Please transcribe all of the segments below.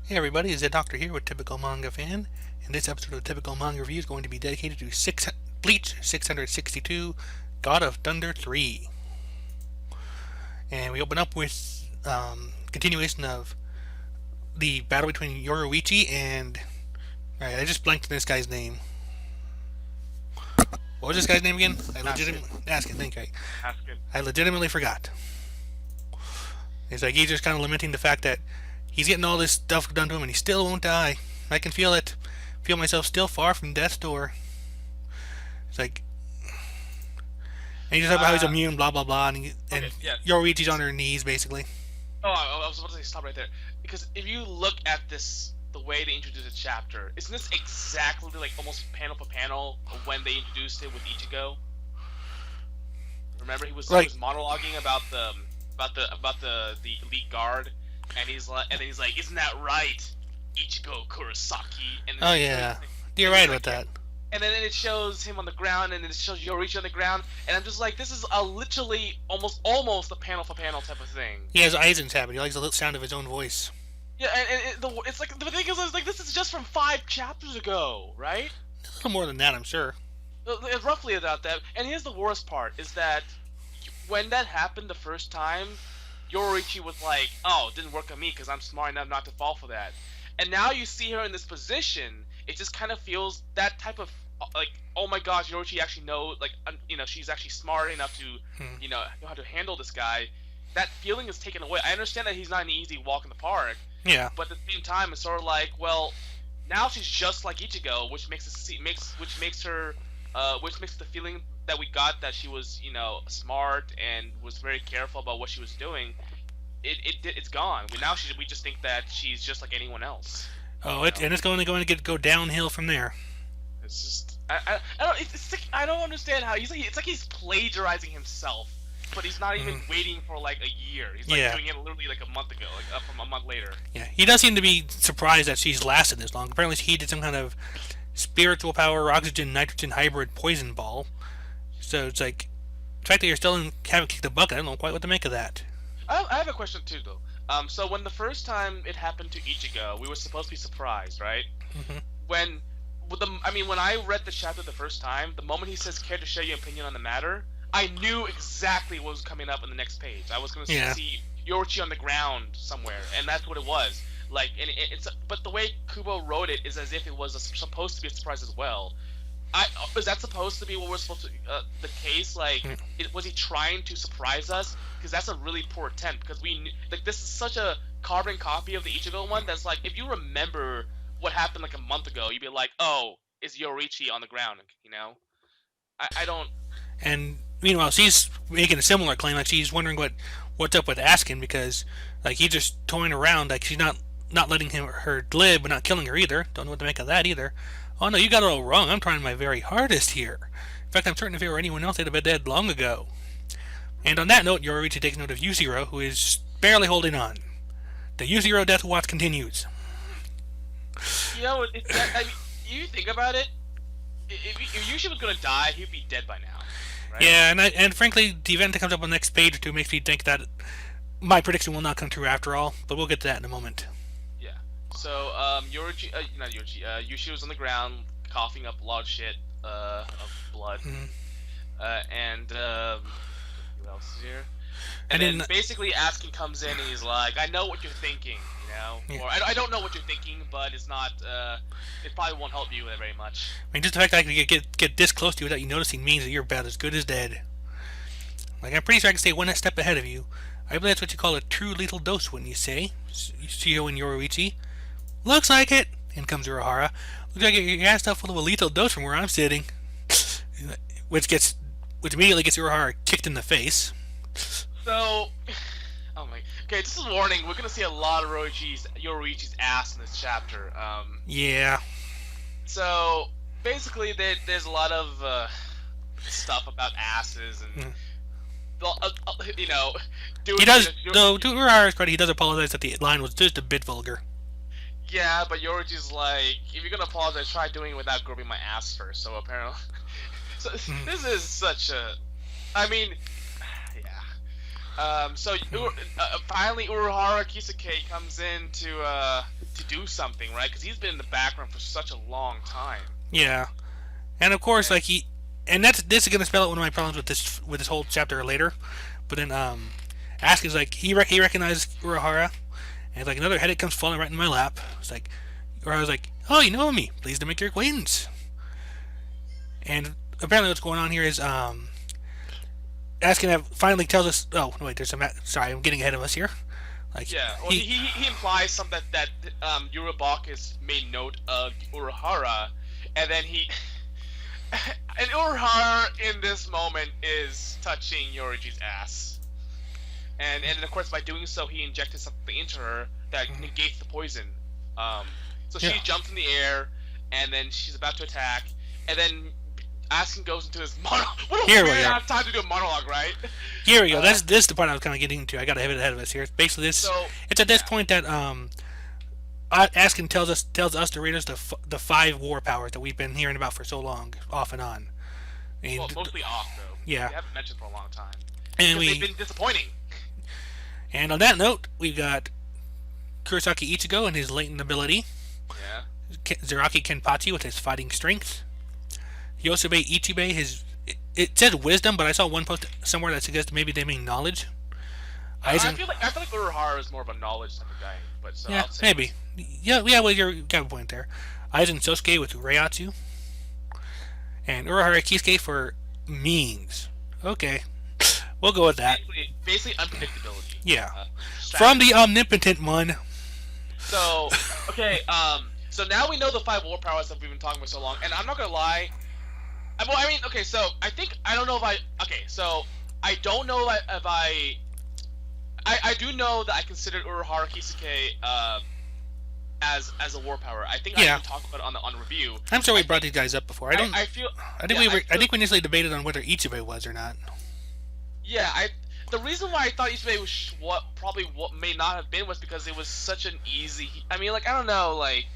Hey everybody, it's Zeidoktor here with Typical Manga Fan, and this episode of Typical Manga Review is going to be dedicated to Bleach 662, God of Thunder 3. And we open up with continuation of the battle between Yoruichi and... Alright, I just blanked on this guy's name. What was this guy's name again? Askin, thank you. Asking. I legitimately forgot. It's like he's just kind of lamenting the fact that he's getting all this stuff done to him and he still won't die. I can feel it. Feel myself still far from death's door. It's like, and he just talks about how he's immune, blah blah blah, and Okay, yeah. Yoruichi's on her knees basically. Oh, I was about to say stop right there because if you look at this, the way they introduced the chapter, isn't this exactly like almost panel for panel of when they introduced it with Ichigo? Remember, he was monologuing about the elite guard, and he's like, isn't that right, Ichigo Kurosaki? And Oh yeah, you're right about that. And then it shows him on the ground, and then it shows Yoruichi on the ground, and I'm just like, this is a literally almost a panel for panel type of thing. He has Aizen's habit. He likes the sound of his own voice. Yeah, it's like the thing is like this is just from 5 chapters ago, right? A little more than that, I'm sure. It's roughly about that. And here's the worst part: is that when that happened the first time, Yoruichi was like, "Oh, it didn't work on me because I'm smart enough not to fall for that." And now you see her in this position, it just kind of feels that type of like, oh my gosh, Yoruichi actually knows, like, she's actually smart enough to, know how to handle this guy. That feeling is taken away. I understand that he's not an easy walk in the park, Yeah. but at the same time, it's sort of like, well, now she's just like Ichigo, which makes the feeling that we got that she was, smart and was very careful about what she was doing. It's gone. We just think that she's just like anyone else. Oh, and it's going to go downhill from there. It's just I don't like, I don't understand how it's like he's plagiarizing himself, but he's not even waiting for like a year. He's like doing it literally like a month ago, like from a month later. Yeah, he does seem to be surprised that she's lasted this long. Apparently, he did some kind of spiritual power oxygen nitrogen hybrid poison ball. So it's like the fact that you're still haven't kicked the bucket. I don't know quite what to make of that. I have a question too, though. So when the first time it happened to Ichigo, we were supposed to be surprised, right? Mm-hmm. When, when I read the chapter the first time, the moment he says, "Care to share your opinion on the matter," I knew exactly what was coming up on the next page. I was going to see Yoruichi on the ground somewhere, and that's what it was. Like, and but the way Kubo wrote it is as if it was supposed to be a surprise as well. Is that supposed to be what we're supposed to the case? Like, was he trying to surprise us? Because that's a really poor attempt. Because like, this is such a carbon copy of the Ichigo one. That's like, if you remember what happened like a month ago, you'd be like, oh, is Yorichi on the ground? I don't. And meanwhile, she's making a similar claim. Like she's wondering what's up with Askin because like he's just toying around. Like she's not letting her live, but not killing her either. Don't know what to make of that either. Oh no, you got it all wrong. I'm trying my very hardest here. In fact, I'm certain if it were anyone else, they'd have been dead long ago. And on that note, Yoruichi takes note of Yuziro, who is barely holding on. The Yuziro death watch continues. You think about it. If Yushi was gonna die, he'd be dead by now, right? Yeah, and frankly, the event that comes up on the next page or two makes me think that my prediction will not come true after all. But we'll get to that in a moment. Yeah. So, not Yoruichi, Yushi was on the ground, coughing up a lot of shit, of blood. And who else is here? And then basically Askin comes in and he's like, "I know what you're thinking, Yeah. or I don't know what you're thinking, but it's not. It probably won't help you very much." I mean, just the fact that I can get this close to you without you noticing means that you're about as good as dead. Like, I'm pretty sure I can stay one step ahead of you. I believe that's what you call a true lethal dose, wouldn't you say? Shio and Yoruichi. Looks like it. In comes Uruhara. Looks like you got stuff full of a lethal dose from where I'm sitting. Which immediately gets Uruhara kicked in the face. So, oh my. Okay, just a warning. We're gonna see a lot of Yoruichi's ass in this chapter. Yeah. So basically, there's a lot of stuff about asses and. He does, though, to Urahara's credit, he does apologize that the line was just a bit vulgar. Yeah, but Yoruichi's like, if you're gonna apologize, try doing it without grabbing my ass first. So apparently, this is such a. I mean, yeah. Finally Urahara Kisuke comes in to do something, right? Because he's been in the background for such a long time. Yeah, and of course, And, like and this is gonna spell out one of my problems with this whole chapter later. But then Ask is like he recognizes Urahara, and like another headache comes falling right in my lap. It's like Urahara's like, oh, you know me, pleased to make your acquaintance. And apparently, what's going on here is Askin finally tells us. Oh no, wait, there's some. Sorry, I'm getting ahead of us here. Like yeah, well, he implies something that Urabok has made note of Urahara, and then he and Urahara in this moment is touching Yoriji's ass, and of course by doing so he injected something into her that negates the poison. So she jumps in the air, and then she's about to attack, and then Askin goes into his monologue. What a Here we weird go. have time to do a monologue, right? Here we go. This is the part I was kind of getting into. I got ahead of us here. Basically, it's at this point that Askin tells us the readers the 5 war powers that we've been hearing about for so long, off and on. And, Well, mostly off though. Yeah. They haven't mentioned for a long time. And they've been disappointing. And on that note, we've got Kurosaki Ichigo and his latent ability. Yeah. Zeraki Kenpachi with his fighting strength. Yosobe Ichibe, it says wisdom, but I saw one post somewhere that suggests maybe they mean knowledge. I feel like Urahara is more of a knowledge type of guy, but so yeah, maybe. Yeah, well, you got a point there. Aizen Sosuke with Reiatsu, and Urahara Kisuke for means. Okay, we'll go with that. Basically unpredictability. Yeah, from the omnipotent one. So okay, so now we know the 5 war powers that we've been talking about so long, and I'm not gonna lie. Well, I mean, okay, so I don't know if I don't know if I do know that I considered Urahara Kisuke as a war power. I think I even talked about it on the review. I'm sure we brought these guys up before. I think we initially debated on whether Ichibe was or not. Yeah, the reason why I thought Ichibe was what may not have been was because it was such an easy. I mean, like I don't know, like.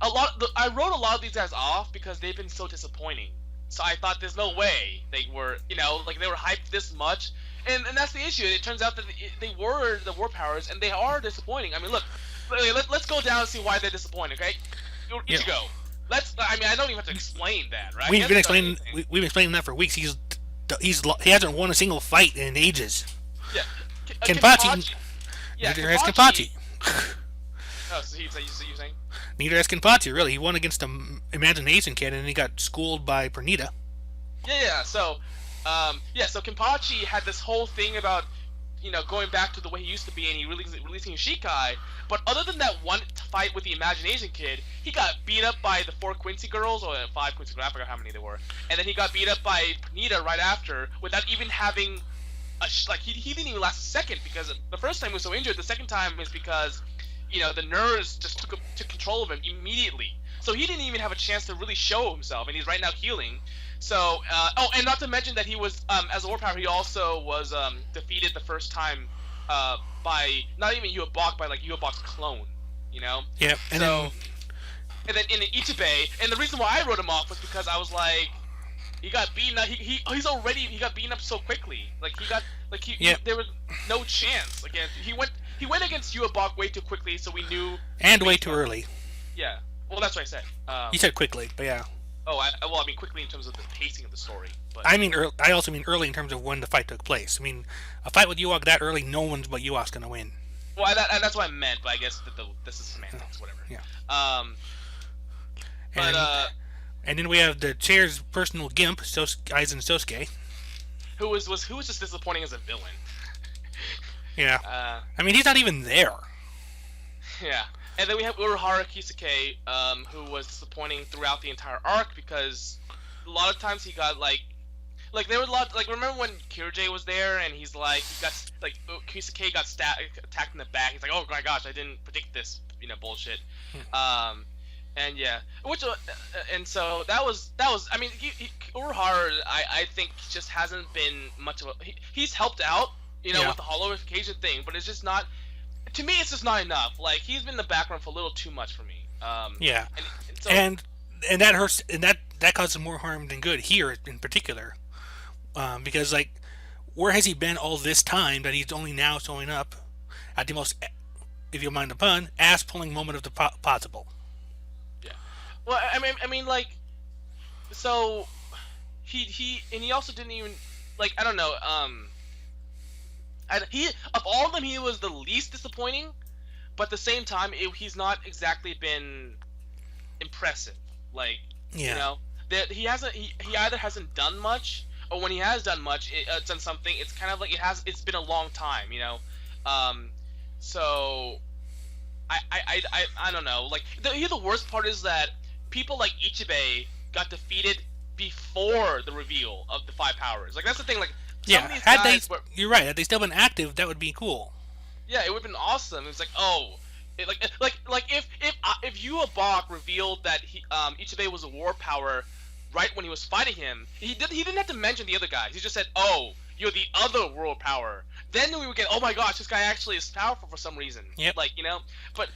I wrote a lot of these guys off because they've been so disappointing. So I thought there's no way they were, like they were hyped this much, and that's the issue. It turns out that they were the war powers, and they are disappointing. I mean, look, let's go down and see why they're disappointing. Okay, Ichigo. I mean, I don't even have to explain that, right? We've been explaining that for weeks. He hasn't won a single fight in ages. Yeah, Kenpachi. Yeah, neither has Kenpachi. Oh, so you saying? Neither has Kenpachi, really. He won against an Imagination Kid, and he got schooled by Pernita. Yeah. So, so Kenpachi had this whole thing about, going back to the way he used to be, and he releasing Shikai. But other than that one fight with the Imagination Kid, he got beat up by the 4 Quincy girls, or 5 Quincy girls, I forgot how many there were. And then he got beat up by Pernita right after, without even having he didn't even last a second, because the first time he was so injured. The second time is because the nerves just took control of him immediately. So he didn't even have a chance to really show himself, and he's right now healing. So, and not to mention that he was, as a war power, he also was defeated the first time by not even Yuabok, by like Yuabok's clone, Yeah, and then in Ichibe, and the reason why I wrote him off was because I was like, he got beaten up. He got beaten up so quickly. There was no chance against. He went against Yuabok way too quickly, so we knew. And way too early. Yeah. Well, that's what I said. You said quickly, but yeah. Oh, I mean quickly in terms of the pacing of the story. But I also mean early in terms of when the fight took place. I mean, a fight with Yuok that early, no one's but Yuok's gonna win. Well, that's what I meant, but I guess this is semantics, whatever. Yeah. And then we have the chair's personal gimp, Aizen Sosuke. Who was just disappointing as a villain. Yeah. I mean, he's not even there. Yeah. And then we have Urahara Kisuke, who was disappointing throughout the entire arc, because a lot of times he got like there was a lot, like, remember when Kirije was there and Kisuke got attacked in the back. He's like, oh my gosh, I didn't predict this, bullshit. And yeah, and so that was. I mean, Urahara, I think just hasn't been much of a. He's helped out, with the hollowification thing, but it's just not. To me, it's just not enough. Like, he's been in the background for a little too much for me. Yeah, and that hurts, and that causes more harm than good here in particular, because like where has he been all this time that he's only now showing up at the most, if you mind the pun, ass-pulling moment of the possible? Yeah. Well, I mean, like, so he also didn't even, like, I don't know. He, of all of them, he was the least disappointing, but at the same time, he's not exactly been impressive. Like, Yeah. you know, that he hasn't. He either hasn't done much, or when he has done much, done something. It's kind of like It's been a long time. Um, so I don't know. Like, the worst part is that people like Ichibei got defeated before the reveal of the five powers. Like, that's the thing. Like, some of these guys were, you're right. Had they still been active, that would be cool. yeah, it would have been awesome. It's like, oh, like if Yuabok revealed that Ichibei was a war power right when he was fighting him, he didn't have to mention the other guys. He just said, oh, you're the other world power. Then we would get, oh my gosh, this guy actually is powerful for some reason. Yep. Like, but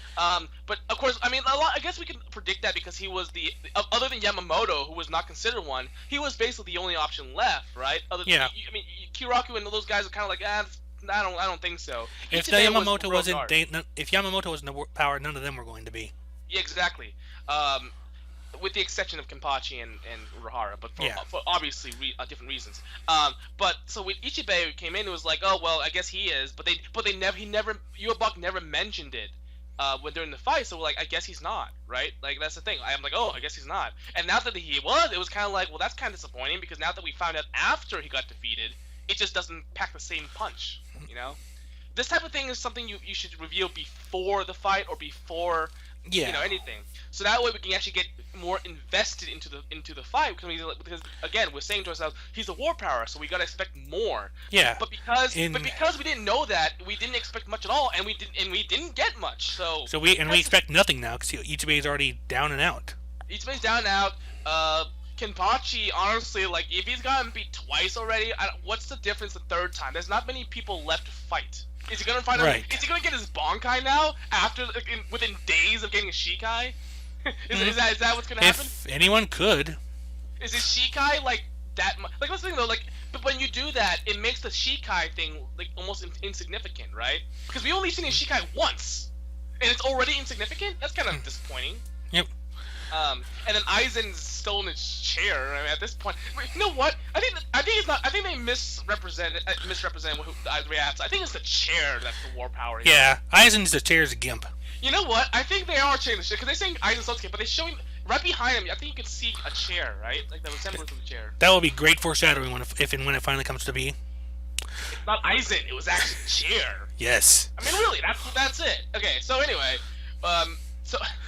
of course, I mean, I guess we can predict that because he was other than Yamamoto, who was not considered one, he was basically the only option left, right? Yeah. I mean, Kiraku and those guys are kind of like, I don't think so. If Yamamoto wasn't the power, none of them were going to be. Yeah, exactly. With the exception of Kenpachi and Urahara, but for obviously different reasons. But so when Ichibei came in, it was like, oh well, I guess he is. But Yuabok never mentioned it when during the fight. So like, I guess he's not, right? Like, that's the thing. I'm like, oh, I guess he's not. And now that he was, it was kind of like, well, that's kind of disappointing because now that we found out after he got defeated, it just doesn't pack the same punch, This type of thing is something you should reveal before the fight or before anything. So that way we can actually get more invested into the fight because again, we're saying to ourselves, he's a war power, so we gotta expect more. Yeah. But because we didn't know that, we didn't expect much at all, and we didn't get much. So we expect nothing now because Ichibei is already down and out. Ichibei's down and out. Kenpachi, honestly, like, if he's gotten beat twice already, what's the difference the third time? There's not many people left to fight. Is he gonna find right. Is he gonna get his Bonkai now after within days of getting a Shikai? Is that what's gonna happen? If anyone could. Is his Shikai like that? Like, that's the thing though. Like, but when you do that, it makes the Shikai thing like almost insignificant, right? Because we only seen his Shikai once, and it's already insignificant. That's kind of disappointing. Yep. And then Aizen's still in his chair. I mean, at this point, you know what? I think it's not. I think they misrepresent who Aizen. I think it's the chair that's the war power. Yeah, Aizen's the chair's a gimp. You know what? I think they are changing the chair because they're saying Aizen's Sotsuke, but they're showing right behind him. I think you can see a chair, right? Like the resemblance of the chair. That will be great foreshadowing if and when it finally comes to be. It's not Aizen. It was actually a chair. Yes. I mean, really, that's it. Okay. So anyway,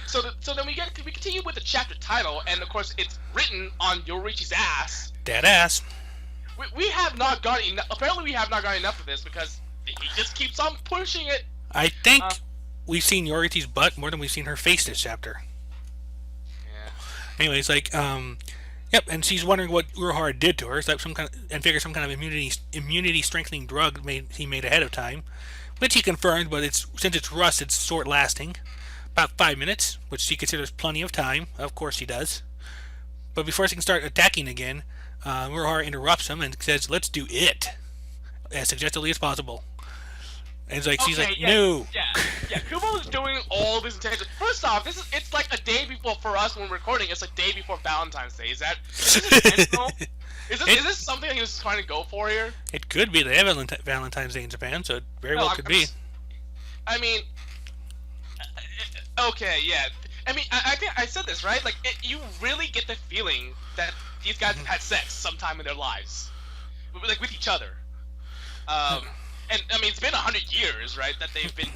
So then we continue with the chapter title, and of course it's written on Yorichi's ass. Dead ass. We have not gotten enough. Apparently, we have not gotten enough of this because he just keeps on pushing it. I think we've seen Yorichi's butt more than we've seen her face this chapter. Yeah. Anyways, like, yep, and she's wondering what Urahara did to her. It's like some kind of immunity strengthening drug he made ahead of time, which he confirmed. But since it's rust, it's short lasting. About 5 minutes, which she considers plenty of time. Of course she does. But before she can start attacking again, Urahara interrupts him and says, "Let's do it," as suggestively as possible. And it's like, she's like, "No." Yeah. Kubo's doing all these intentions. First off, it's like a day before for us when we're recording. It's like day before Valentine's Day. Is this intentional? Is this something he was trying to go for here? It could be. They have Valentine's Day in Japan, so it very well could be. I mean. Okay, yeah. I mean, I think I said this, right? Like, you really get the feeling that these guys have had sex sometime in their lives, like with each other. And I mean, it's been 100 years, right, that they've been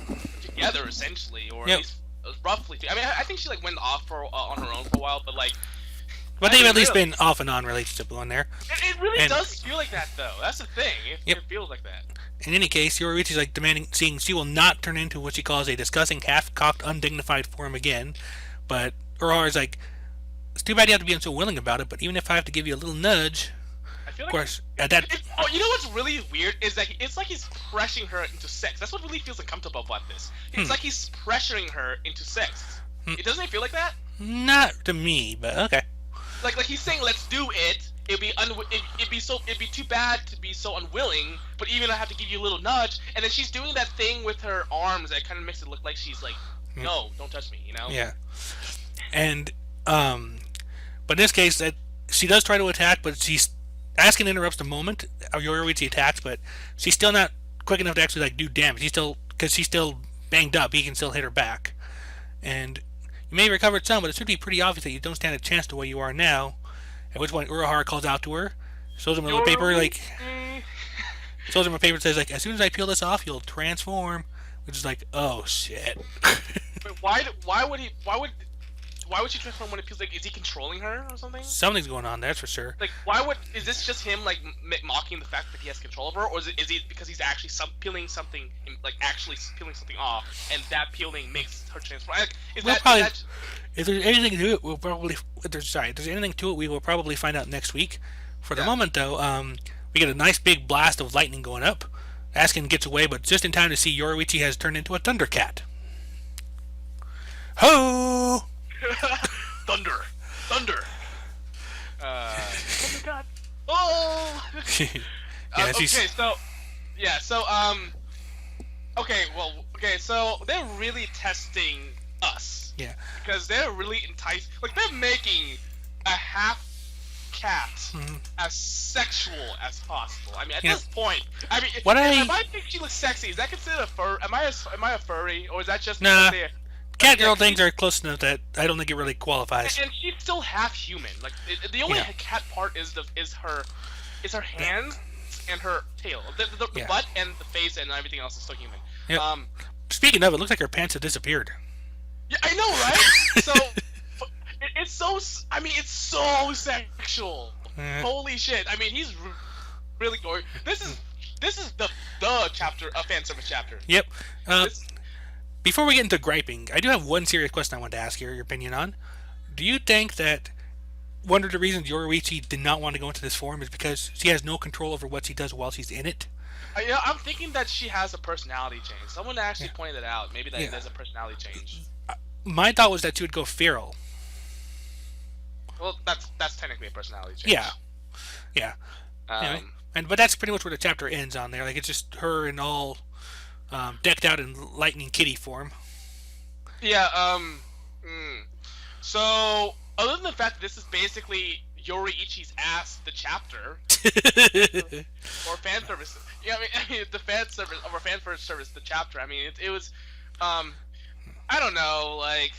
together essentially, or at least roughly. I mean, I think she like went off on her own for a while, but like. But they've at least been off and on relationship on there. It really does feel like that, though. That's the thing. It feels like that. In any case, Yorichi's like seeing she will not turn into what she calls a disgusting, half-cocked, undignified form again. But Urahara's like, it's too bad you have to be so willing about it, but even if I have to give you a little nudge, I feel like of course, at that... you know what's really weird is that it's like he's pressuring her into sex. That's what really feels uncomfortable about this. It's like he's pressuring her into sex. It doesn't feel like that? Not to me, but okay. Like he's saying, let's do it, it'd be too bad to be so unwilling, but even I have to give you a little nudge, and then she's doing that thing with her arms that kind of makes it look like she's like, no, don't touch me, you know? Yeah. And but in this case, that she does try to attack, but she's Askin interrupts the moment Yoruichi attacks, but she's still not quick enough to actually like do damage. Because she's still banged up, he can still hit her back, and you may have recovered some, but it should be pretty obvious that you don't stand a chance the way you are now. At which point Urahara calls out to her, shows him a little paper, shows him a paper that says like, as soon as I peel this off, you'll transform. Which is like, oh shit. But why would she transform when it feels like, is he controlling her or something? Something's going on, that's for sure. Like, is this just him like mocking the fact that he has control of her, or is he because he's actually peeling something off, and that peeling makes her transform? Like, if there's anything to it, we will probably find out next week. For the moment, though, we get a nice big blast of lightning going up. Askin gets away, but just in time to see Yoruichi has turned into a Thundercat. Ho! Thunder. Thundercat. Oh. So they're really testing us. Yeah. Because they're really enticed. Like, they're making a half cat as sexual as possible. I mean, at this point, I mean, if I think she looks sexy, is that considered a fur? Am I a furry, or is that just cat girl things are close enough that I don't think it really qualifies. And she's still half human. Like, the only cat part is her hands and her tail. The butt and the face and everything else is still human. Yep. Speaking of, it looks like her pants have disappeared. Yeah, I know, right? So. It's so sexual. Holy shit! I mean, he's really gory. This is the chapter, a fan service chapter. Yep. Before we get into griping, I do have one serious question I want to ask your opinion on. Do you think that one of the reasons Yoruichi did not want to go into this form is because she has no control over what she does while she's in it? Yeah, I'm thinking that she has a personality change. Someone actually pointed it out. Maybe that there's a personality change. My thought was that she would go feral. Well, that's technically a personality change. Yeah. Anyway, but that's pretty much where the chapter ends on there. Like, it's just her in all decked out in lightning kitty form. Yeah. So, other than the fact that this is basically Yoruichi's ass, the chapter, or fan service. Yeah, I mean the fan service or fan first service, the chapter. I mean, it was, I don't know, like,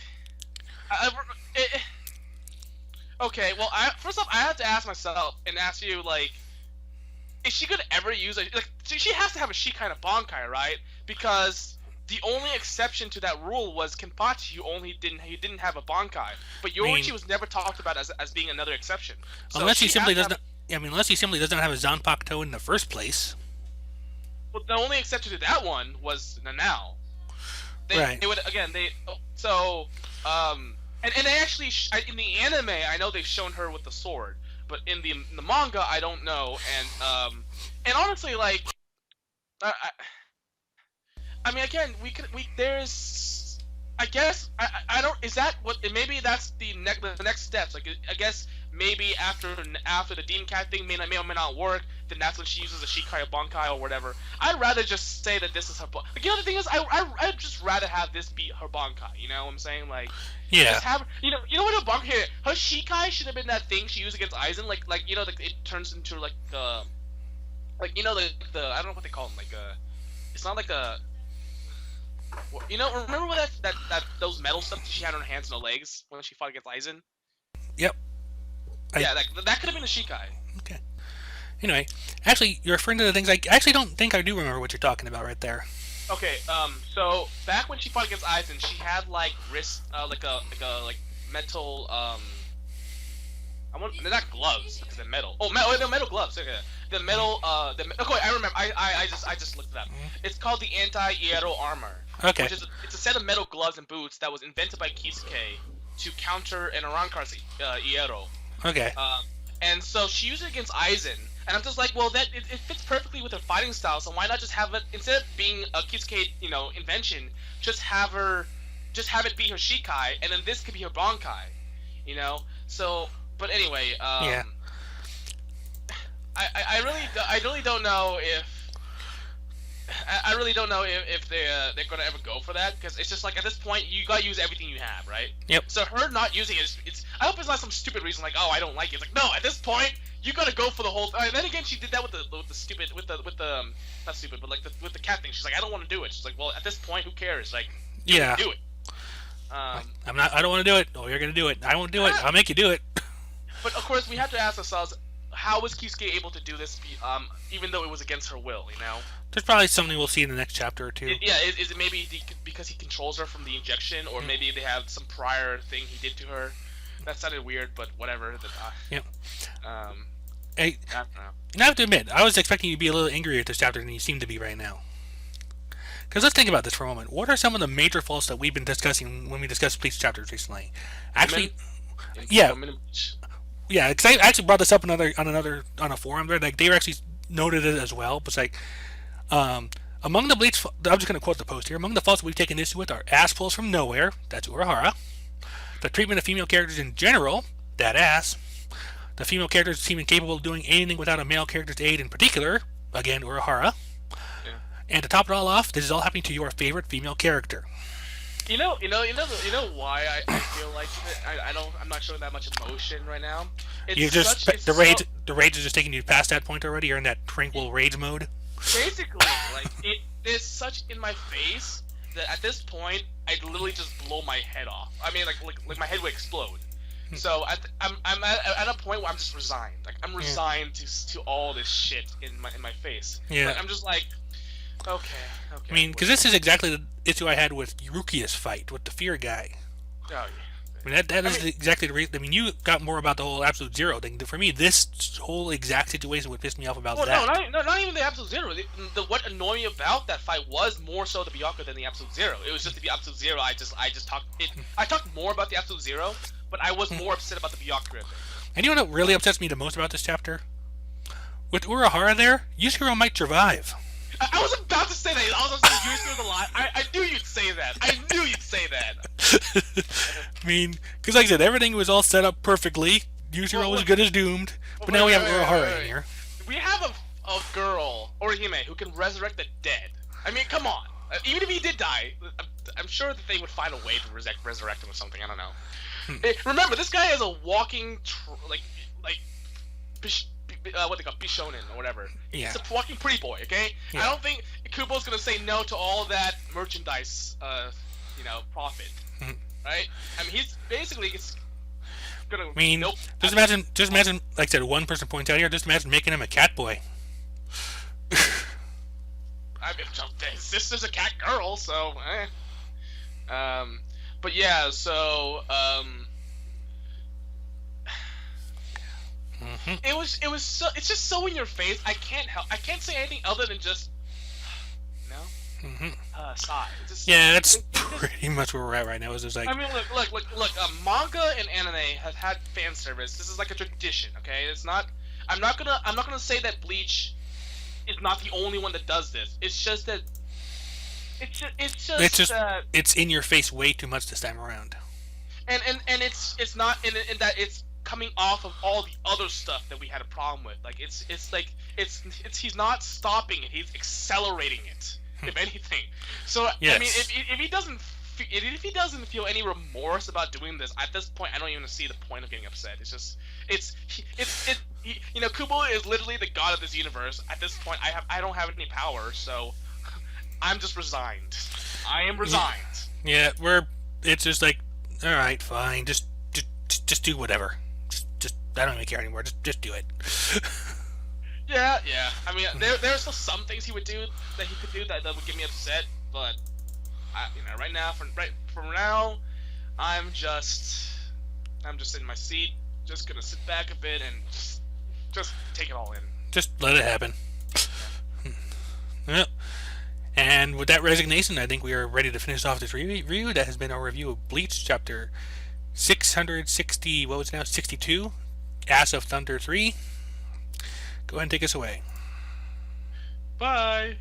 okay, well, first off, I have to ask myself and ask you, like, is she gonna ever use she has to have a Shikai and a Bankai, right? Because the only exception to that rule was Kenpachi, who didn't have a Bankai, but Yoruichi was never talked about as being another exception. So unless he simply doesn't have a Zanpakuto in the first place. Well, the only exception to that one was Nanao. Right. They would And they actually, in the anime, I know they've shown her with the sword, but in the manga, I don't know. And honestly, like, I mean, again, there's, I guess, I don't, is that what? Maybe that's the next steps. Like, I guess maybe after the Demon Cat thing may or may not work, then that's when she uses a Shikai or Bankai or whatever. I'd rather just say that this is her. Like, you know, the thing is, I'd just rather have this be her Bankai. You know what I'm saying? Like. Yeah. Just have, you know what a Bankai, her Shikai should have been that thing she used against Aizen, like you know, like it turns into like you know the I don't know what they call them, like it's not like a, you know, remember what that those metal stuff that she had on her hands and her legs when she fought against Aizen? Yep. Yeah, that could have been a Shikai. Okay. Anyway, actually, you're referring to the things I actually don't think I do remember what you're talking about right there. Okay, so back when she fought against Aizen, she had like wrist, like metal, they're not gloves because they're metal. Oh, they're metal gloves. Okay, the metal, okay, I remember. I just looked it up. It's called the anti-Iero armor. Okay. Which is it's a set of metal gloves and boots that was invented by Kisuke to counter an Arankar's Iero. Okay. And so she used it against Aizen. And I'm just like, well, that it fits perfectly with her fighting style. So why not just have it, instead of being a Kisuke, you know, invention, just have it be her Shikai, and then this could be her Bankai, you know. So, but anyway, yeah. I really don't know if I really don't know if they're gonna ever go for that, because it's just like at this point you gotta use everything you have, right? Yep. So her not using it, it's I hope it's not some stupid reason like, oh, I don't like it. It's like, no, at this point you gotta go for the whole. And then again, she did that with the stupid with the not stupid, but like with the cat thing. She's like, I don't want to do it. She's like, well, at this point, who cares? Like, Yeah. do it. I'm not. I don't want to do it. Oh, you're gonna do it. I won't do it. I'll make you do it. But of course, we have to ask ourselves, how was Kisuke able to do this? Even though it was against her will, you know. There's probably something we'll see in the next chapter or two. Yeah, is it maybe because he controls her from the injection, or maybe they have some prior thing he did to her? That sounded weird, but whatever. Yep. I Hey, don't know. and I have to admit, I was expecting you to be a little angrier at this chapter than you seem to be right now. Because let's think about this for a moment. What are some of the major faults that we've been discussing when we discussed Bleach chapters recently? Actually, yeah, yeah. Because I actually brought this up on a forum there. Like they actually noted it as well. But it's like, among the Bleach, I'm just going to quote the post here. Among the faults that we've taken issue with are ass pulls from nowhere. That's Urahara. The treatment of female characters in general. That ass. The female characters seem incapable of doing anything without a male character's aid in particular. Again, Urahara. And to top it all off, this is all happening to your favorite female character. You know why I feel like I'm not showing that much emotion right now. The rage is just taking you past that point already. You're in that tranquil rage mode. Basically, like it is such in my face that at this point I'd literally just blow my head off. I mean, like my head would explode. So I'm at a point where I'm just resigned. Like I'm resigned to all this shit in my face. Yeah. Like, I'm just like. Okay. I mean, because this is exactly the issue I had with Rukia's fight with the fear guy. Oh yeah. I mean, that is exactly the reason. I mean, you got more about the whole Absolute Zero thing. For me, this whole exact situation would piss me off about that. No, not even the Absolute Zero. What annoyed me about that fight was more so the Byakuya than the Absolute Zero. It was just the Absolute Zero. I talked more about the Absolute Zero, but I was more upset about the Byakuya thing. And you know what really upsets me the most about this chapter? With Urahara there, Yuzuru might survive. I was about to say that. I was going to say Yusuke's alive. I knew you'd say that. I mean, because like I said, everything was all set up perfectly. Yuzuru was good as doomed. But now we have Urahara in here. We have a girl, Orihime, who can resurrect the dead. I mean, come on. Even if he did die, I'm sure that they would find a way to resurrect him or something. I don't know. Remember, this guy is a walking, what they call Bishonen or whatever. Yeah. He's a walking pretty boy, okay? Yeah. I don't think Kubo's gonna say no to all that merchandise, profit, right? I mean, he's basically gonna. I mean, nope. Just imagine, like I said, one person points out here. Just imagine making him a cat boy. I mean, his sister's a cat girl, so. But yeah, so. It was so. It's just so in your face. I can't say anything other than just. Sigh. That's pretty much where we're at right now. Is just like. I mean, look. Manga and anime has had fan service. This is like a tradition. Okay, it's not. I'm not gonna say that Bleach is not the only one that does this. It's just that. It's in your face way too much this time around. And it's not in that it's coming off of all the other stuff that we had a problem with. Like it's he's not stopping it, he's accelerating it, if anything. So yes. I mean, if he doesn't feel any remorse about doing this at this point, I don't even see the point of getting upset. It's just Kubo is literally the god of this universe. At this point, I don't have any power, so I'm just resigned. I am resigned. Yeah, it's just like, all right, fine, just do whatever. I don't even care anymore. Just do it. Yeah. I mean, there are still some things he would do that he could do that would get me upset, but right now, for now, I'm just in my seat, just gonna sit back a bit and just take it all in. Just let it happen. Yep. And with that resignation, I think we are ready to finish off this review. That has been our review of Bleach, chapter 660. What was it now? 62. Ass of Thunder 3. Go ahead and take us away. Bye.